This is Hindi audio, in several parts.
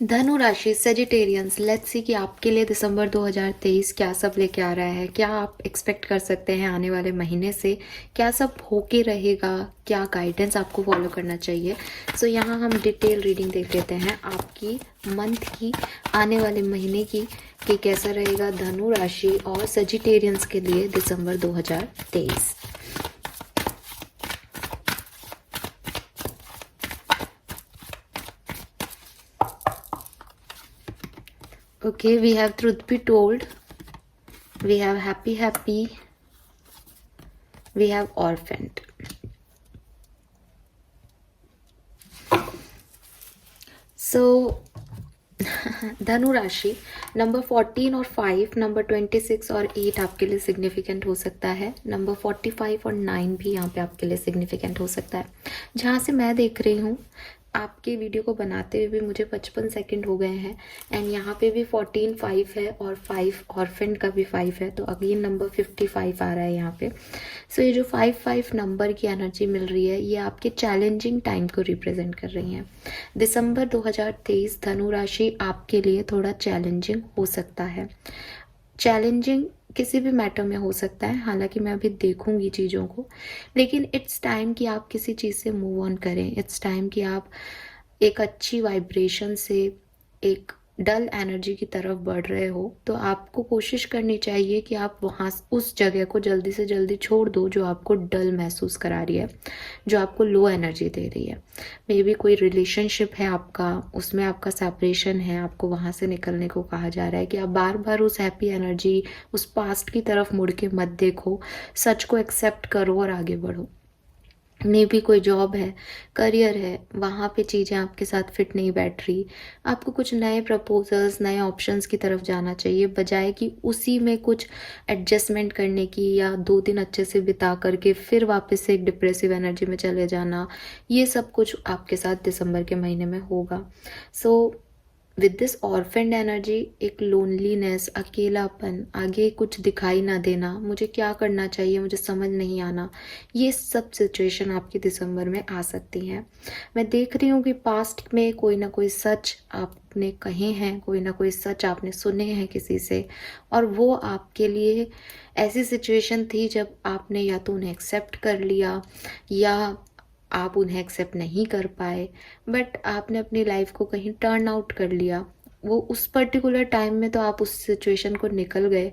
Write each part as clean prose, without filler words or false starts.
धनु राशि सेजिटेरियंस, लेट्स सी कि आपके लिए दिसंबर 2023 क्या सब लेके आ रहा है। क्या आप एक्सपेक्ट कर सकते हैं आने वाले महीने से, क्या सब होके रहेगा, क्या गाइडेंस आपको फॉलो करना चाहिए। सो यहाँ हम डिटेल रीडिंग देख लेते हैं आपकी मंथ की, आने वाले महीने की, कि कैसा रहेगा धनु राशि और सेजिटेरियंस के लिए दिसंबर 2023। Okay, we have truth be told, we have happy, we have orphaned. So धनु राशि नंबर 14 और 5, नंबर 26 और 8 आपके लिए सिग्निफिकेंट हो सकता है। नंबर 45 और 9 भी यहाँ पे आपके लिए सिग्निफिकेंट हो सकता है। जहाँ से मैं देख रही हूँ, आपके वीडियो को बनाते हुए भी मुझे 55 सेकंड हो गए हैं, एंड यहाँ पे भी 14 5 है और 5 ऑर्फेंड का भी 5 है, तो अगेन नंबर 55 आ रहा है यहाँ पे। सो ये जो 5 नंबर की एनर्जी मिल रही है, ये आपके चैलेंजिंग टाइम को रिप्रेजेंट कर रही है। दिसंबर 2023 धनु राशि आपके लिए थोड़ा चैलेंजिंग हो सकता है। चैलेंजिंग किसी भी मैटर में हो सकता है, हालांकि मैं अभी देखूंगी चीज़ों को, लेकिन इट्स टाइम कि आप किसी चीज़ से मूव ऑन करें। इट्स टाइम कि आप एक अच्छी वाइब्रेशन से एक डल एनर्जी की तरफ बढ़ रहे हो, तो आपको कोशिश करनी चाहिए कि आप वहाँ उस जगह को जल्दी से जल्दी छोड़ दो जो आपको डल महसूस करा रही है, जो आपको लो एनर्जी दे रही है। मे बी कोई रिलेशनशिप है आपका, उसमें आपका सेपरेशन है, आपको वहाँ से निकलने को कहा जा रहा है कि आप बार बार उस हैप्पी एनर्जी, उस पास्ट की तरफ मुड़ के मत देखो, सच को एक्सेप्ट करो और आगे बढ़ो। मे भी कोई जॉब है, करियर है, वहाँ पे चीज़ें आपके साथ फिट नहीं बैठ रही, आपको कुछ नए प्रपोजल्स, नए ऑप्शंस की तरफ जाना चाहिए, बजाय कि उसी में कुछ एडजस्टमेंट करने की या 2 दिन अच्छे से बिता करके फिर वापस से एक डिप्रेसिव एनर्जी में चले जाना। ये सब कुछ आपके साथ दिसंबर के महीने में होगा। So with this orphaned energy, एक लोनलीनेस, अकेलापन, आगे कुछ दिखाई ना देना, मुझे क्या करना चाहिए मुझे समझ नहीं आना, ये सब सिचुएशन आपकी दिसंबर में आ सकती हैं। मैं देख रही हूँ कि पास्ट में कोई ना कोई सच आपने कहे हैं, कोई ना कोई सच आपने सुने हैं किसी से, और वो आपके लिए ऐसी सिचुएशन थी जब आपने या तो उन्हें एक्सेप्ट कर लिया या आप उन्हें एक्सेप्ट नहीं कर पाए, बट आपने अपनी लाइफ को कहीं टर्न आउट कर लिया। वो उस पर्टिकुलर टाइम में तो आप उस सिचुएशन को निकल गए,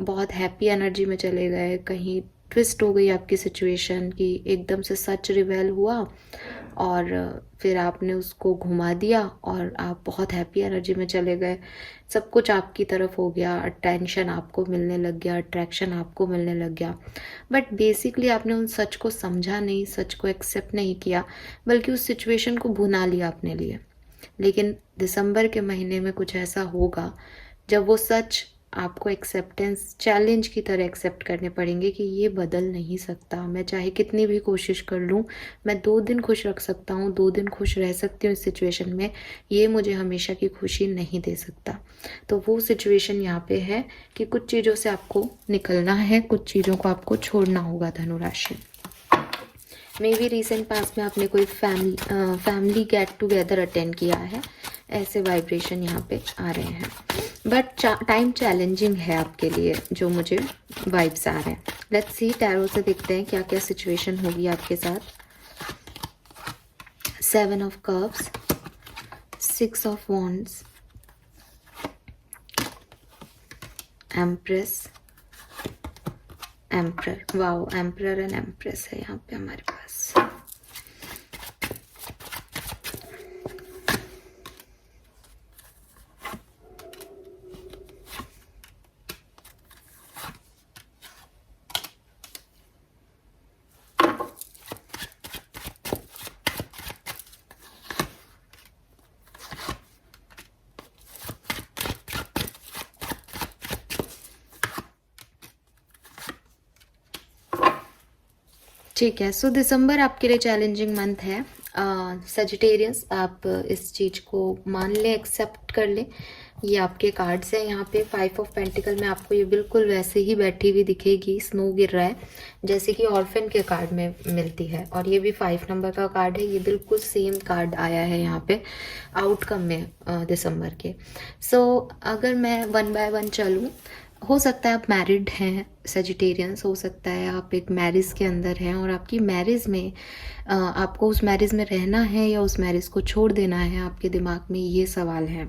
बहुत हैप्पी एनर्जी में चले गए, कहीं ट्विस्ट हो गई आपकी सिचुएशन कि एकदम से सच रिवेल हुआ और फिर आपने उसको घुमा दिया और आप बहुत हैप्पी एनर्जी में चले गए। सब कुछ आपकी तरफ हो गया, अटेंशन आपको मिलने लग गया, अट्रैक्शन आपको मिलने लग गया, बट बेसिकली आपने उन सच को समझा नहीं, सच को एक्सेप्ट नहीं किया, बल्कि उस सिचुएशन को भुना लिया अपने लिए। लेकिन दिसंबर के महीने में कुछ ऐसा होगा जब वो सच आपको एक्सेप्टेंस चैलेंज की तरह एक्सेप्ट करने पड़ेंगे कि ये बदल नहीं सकता, मैं चाहे कितनी भी कोशिश कर लूँ, मैं 2 दिन खुश रख सकता हूँ, 2 दिन खुश रह सकती हूँ इस सिचुएशन में, ये मुझे हमेशा की खुशी नहीं दे सकता। तो वो सिचुएशन यहाँ पे है कि कुछ चीज़ों से आपको निकलना है, कुछ चीज़ों को आपको छोड़ना होगा धनु राशि। मे बी रिसेंट पास में आपने कोई फैमिली गेट टुगेदर अटेंड किया है, ऐसे वाइब्रेशन यहाँ पे आ रहे हैं, बट टाइम चैलेंजिंग है आपके लिए, जो मुझे वाइब्स आ रहे हैं। लेट्स सी, टैरो से देखते हैं क्या क्या सिचुएशन होगी आपके साथ। 7 of cups, 6 of wands, empress, emperor, wow, emperor and empress है यहाँ पे हमारे पास। ठीक है, सो दिसंबर आपके लिए चैलेंजिंग मंथ है। सजिटेरियस, आप इस चीज़ को मान लें, एक्सेप्ट कर लें, ये आपके कार्ड्स हैं। यहाँ पे 5 ऑफ पेंटिकल में आपको ये बिल्कुल वैसे ही बैठी हुई दिखेगी, स्नो गिर रहा है जैसे कि ऑर्फन के कार्ड में मिलती है। और ये भी 5 नंबर का कार्ड है, ये बिल्कुल सेम कार्ड आया है यहाँ पे आउटकम में दिसंबर के। सो अगर मैं 1 बाय 1 चलूँ, हो सकता है आप मैरिड हैं सजिटेरियंस, हो सकता है आप एक मैरिज के अंदर हैं और आपकी मैरिज में आपको उस मैरिज में रहना है या उस मैरिज को छोड़ देना है, आपके दिमाग में ये सवाल है।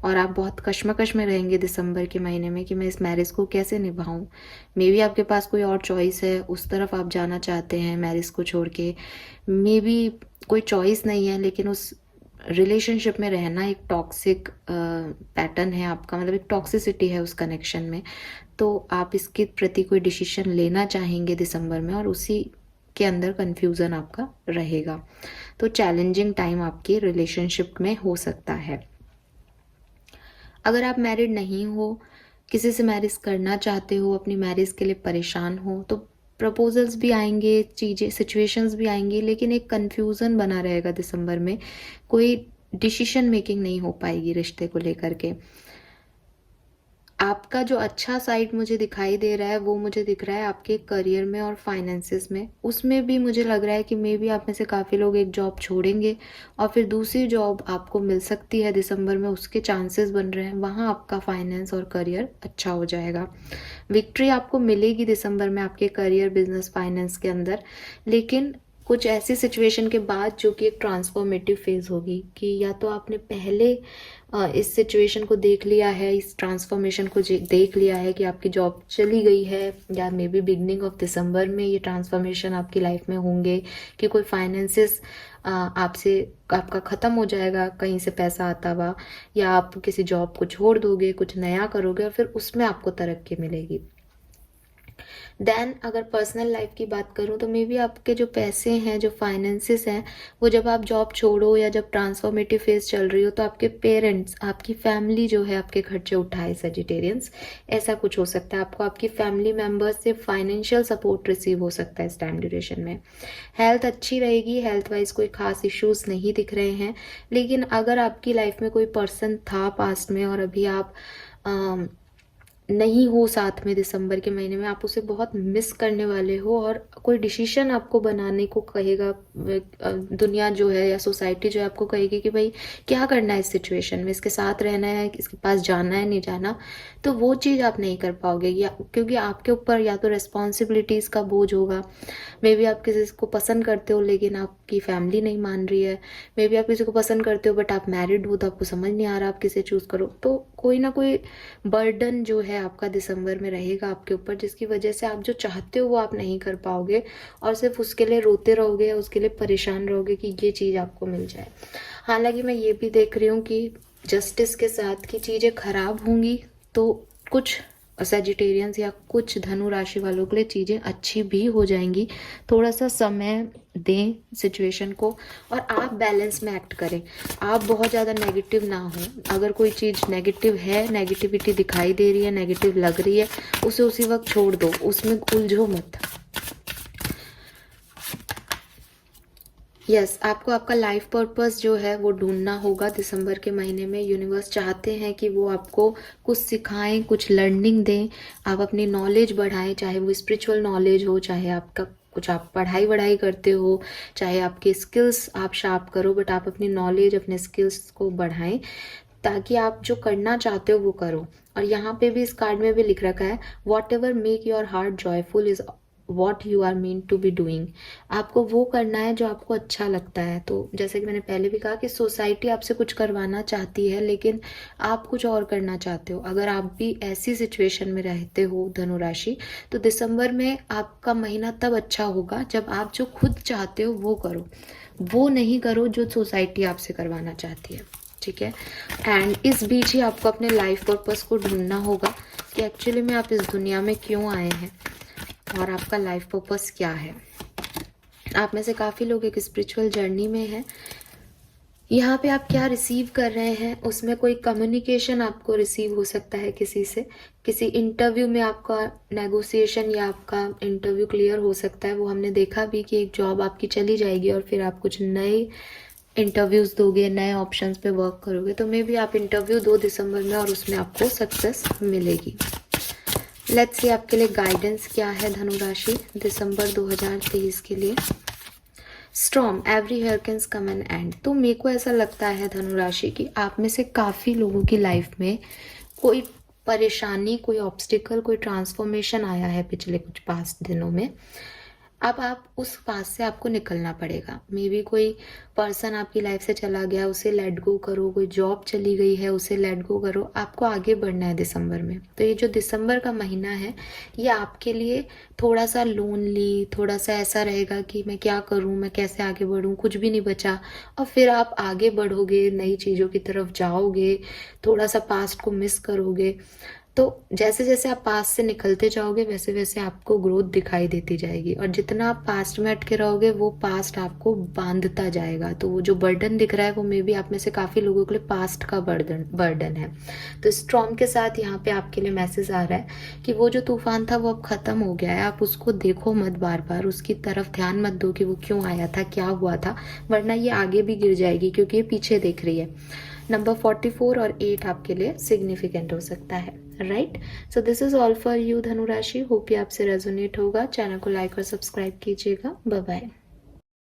और आप बहुत कश्मकश में रहेंगे दिसंबर के महीने में कि मैं इस मैरिज को कैसे निभाऊं। मे बी आपके पास कोई और चॉइस है, उस तरफ आप जाना चाहते हैं मैरिज को छोड़ के। मे बी कोई चॉइस नहीं है, लेकिन उस रिलेशनशिप में रहना एक टॉक्सिक पैटर्न है आपका, मतलब एक टॉक्सिसिटी है उस कनेक्शन में। तो आप इसके प्रति कोई डिसीजन लेना चाहेंगे दिसंबर में और उसी के अंदर कन्फ्यूज़न आपका रहेगा। तो चैलेंजिंग टाइम आपके रिलेशनशिप में हो सकता है। अगर आप मैरिड नहीं हो, किसी से मैरिज करना चाहते हो, अपनी मैरिज के लिए परेशान हो, तो प्रपोजल्स भी आएंगे, चीज़ें सिचुएशंस भी आएंगी, लेकिन एक कन्फ्यूज़न बना रहेगा दिसंबर में। कोई डिसीजन मेकिंग नहीं हो पाएगी रिश्ते को लेकर के। आपका जो अच्छा साइड मुझे दिखाई दे रहा है वो मुझे दिख रहा है आपके करियर में और फाइनेंसेस में। उसमें भी मुझे लग रहा है कि मे बी आप में से काफ़ी लोग एक जॉब छोड़ेंगे और फिर दूसरी जॉब आपको मिल सकती है दिसंबर में, उसके चांसेस बन रहे हैं। वहाँ आपका फाइनेंस और करियर अच्छा हो जाएगा। विक्ट्री आपको मिलेगी दिसंबर में आपके करियर, बिजनेस, फाइनेंस के अंदर, लेकिन कुछ ऐसी सिचुएशन के बाद जो कि एक ट्रांसफॉर्मेटिव फेज होगी कि या तो आपने पहले इस सिचुएशन को देख लिया है, इस ट्रांसफॉर्मेशन को देख लिया है कि आपकी जॉब चली गई है, या may be beginning of December में ये ट्रांसफॉर्मेशन आपकी लाइफ में होंगे कि कोई फाइनेंसेस आपसे आपका ख़त्म हो जाएगा, कहीं से पैसा आता हुआ, या आप किसी जॉब को छोड़ दोगे, कुछ नया करोगे और फिर उसमें आपको तरक्की मिलेगी। देन अगर पर्सनल लाइफ की बात करूँ तो मे बी आपके जो पैसे हैं, जो फाइनेंसेस हैं, वो जब आप जॉब छोड़ो या जब ट्रांसफॉर्मेटिव फेज चल रही हो तो आपके पेरेंट्स, आपकी फैमिली जो है आपके खर्चे उठाए सजिटेरियंस, ऐसा कुछ हो सकता है। आपको आपकी फैमिली मेम्बर्स से फाइनेंशियल सपोर्ट रिसीव हो सकता है इस टाइम ड्यूरेशन में। हेल्थ अच्छी रहेगी, हेल्थ वाइज कोई खास इश्यूज नहीं दिख रहे हैं। लेकिन अगर आपकी लाइफ में कोई पर्सन था पास्ट में और अभी आप नहीं हो साथ में दिसंबर के महीने में, आप उसे बहुत मिस करने वाले हो और कोई डिसीजन आपको बनाने को कहेगा दुनिया जो है या सोसाइटी जो है आपको कहेगी कि भाई क्या करना है इस सिचुएशन में, इसके साथ रहना है, इसके पास जाना है, नहीं जाना। तो वो चीज़ आप नहीं कर पाओगे, या क्योंकि आपके ऊपर या तो रिस्पॉन्सिबिलिटीज़ का बोझ होगा। मे बी आप किसी को पसंद करते हो लेकिन आपकी फैमिली नहीं मान रही है। मे बी आप किसी को पसंद करते हो बट आप मैरिड हो तो आपको समझ नहीं आ रहा आप किसे चूज़ करो। तो कोई ना कोई बर्डन जो है आपका दिसंबर में रहेगा आपके ऊपर, जिसकी वजह से आप जो चाहते हो वो आप नहीं कर पाओगे और सिर्फ उसके लिए रोते रहोगे या उसके लिए परेशान रहोगे कि ये चीज़ आपको मिल जाए। हालांकि मैं ये भी देख रही हूँ कि जस्टिस के साथ की चीज़ें खराब होंगी, तो कुछ सेजिटेरियंस या कुछ धनु राशि वालों के लिए चीज़ें अच्छी भी हो जाएंगी। थोड़ा सा समय दें सिचुएशन को और आप बैलेंस में एक्ट करें। आप बहुत ज़्यादा नेगेटिव ना हो। अगर कोई चीज़ नेगेटिव है, नेगेटिविटी दिखाई दे रही है, नेगेटिव लग रही है, उसे उसी वक्त छोड़ दो, उसमें उलझो मत। यस, आपको आपका लाइफ पर्पस जो है वो ढूंढना होगा दिसंबर के महीने में। यूनिवर्स चाहते हैं कि वो आपको कुछ सिखाएं, कुछ लर्निंग दें, आप अपनी नॉलेज बढ़ाएं, चाहे वो स्पिरिचुअल नॉलेज हो, चाहे आपका कुछ आप पढ़ाई वढ़ाई करते हो, चाहे आपके स्किल्स आप शार्प करो, बट आप अपनी नॉलेज, अपने स्किल्स को बढ़ाएं ताकि आप जो करना चाहते हो वो करो। और यहाँ पे भी इस कार्ड में भी लिख रखा है, whatever make your heart joyful is what you are mean to be doing. आपको वो करना है जो आपको अच्छा लगता है। तो जैसे कि मैंने पहले भी कहा कि सोसाइटी आपसे कुछ करवाना चाहती है लेकिन आप कुछ और करना चाहते हो। अगर आप भी ऐसी सिचुएशन में रहते हो धनु राशि, तो दिसंबर में आपका महीना तब अच्छा होगा जब आप जो खुद चाहते हो वो करो, वो नहीं करो जो सोसाइटी आपसे करवाना चाहती है। ठीक है। एंड इस बीच ही आपको अपने लाइफ पर्पस को ढूंढना होगा कि एक्चुअली में आप इस दुनिया में क्यों आए हैं और आपका लाइफ पर्पस क्या है। आप में से काफ़ी लोग एक स्पिरिचुअल जर्नी में हैं। यहाँ पे आप क्या रिसीव कर रहे हैं, उसमें कोई कम्युनिकेशन आपको रिसीव हो सकता है किसी से, किसी इंटरव्यू में आपका नेगोशिएशन या आपका इंटरव्यू क्लियर हो सकता है। वो हमने देखा भी कि एक जॉब आपकी चली जाएगी और फिर आप कुछ नए इंटरव्यूज़ दोगे, नए ऑप्शंस पे वर्क करोगे, तो मे बी आप इंटरव्यू 2 दिसंबर में और उसमें आपको सक्सेस मिलेगी। लेट्स सी आपके लिए गाइडेंस क्या है धनु राशि दिसंबर 2023 के लिए। Storm, every hurricanes come an end. तो मेरे को ऐसा लगता है धनु राशि कि आप में से काफ़ी लोगों की लाइफ में कोई परेशानी, कोई ऑब्स्टिकल, कोई ट्रांसफॉर्मेशन आया है पिछले कुछ पास्ट दिनों में। अब आप उस पास से आपको निकलना पड़ेगा। मे बी कोई पर्सन आपकी लाइफ से चला गया, उसे लेट गो करो, कोई जॉब चली गई है उसे लेट गो करो, आपको आगे बढ़ना है दिसंबर में। तो ये जो दिसंबर का महीना है ये आपके लिए थोड़ा सा लोनली, थोड़ा सा ऐसा रहेगा कि मैं क्या करूँ, मैं कैसे आगे बढ़ूँ, कुछ भी नहीं बचा। और फिर आप आगे बढ़ोगे, नई चीज़ों की तरफ जाओगे, थोड़ा सा पास्ट को मिस करोगे। तो जैसे जैसे आप पास्ट से निकलते जाओगे वैसे वैसे आपको ग्रोथ दिखाई देती जाएगी, और जितना आप पास्ट में अटके रहोगे वो पास्ट आपको बांधता जाएगा। तो वो जो बर्डन दिख रहा है वो मे बी आप में से काफ़ी लोगों के लिए पास्ट का बर्डन है। तो स्ट्रॉम के साथ यहाँ पे आपके लिए मैसेज आ रहा है कि वो जो तूफान था वो अब ख़त्म हो गया है। आप उसको देखो मत, बार बार उसकी तरफ ध्यान मत दो कि वो क्यों आया था, क्या हुआ था, वरना ये आगे भी गिर जाएगी क्योंकि ये पीछे देख रही है। नंबर 44 और 8 आपके लिए सिग्निफिकेंट हो सकता है, right. So this is all for you धनु राशि। होप ये आपसे रेजोनेट होगा। चैनल को लाइक और सब्सक्राइब कीजिएगा। Bye bye.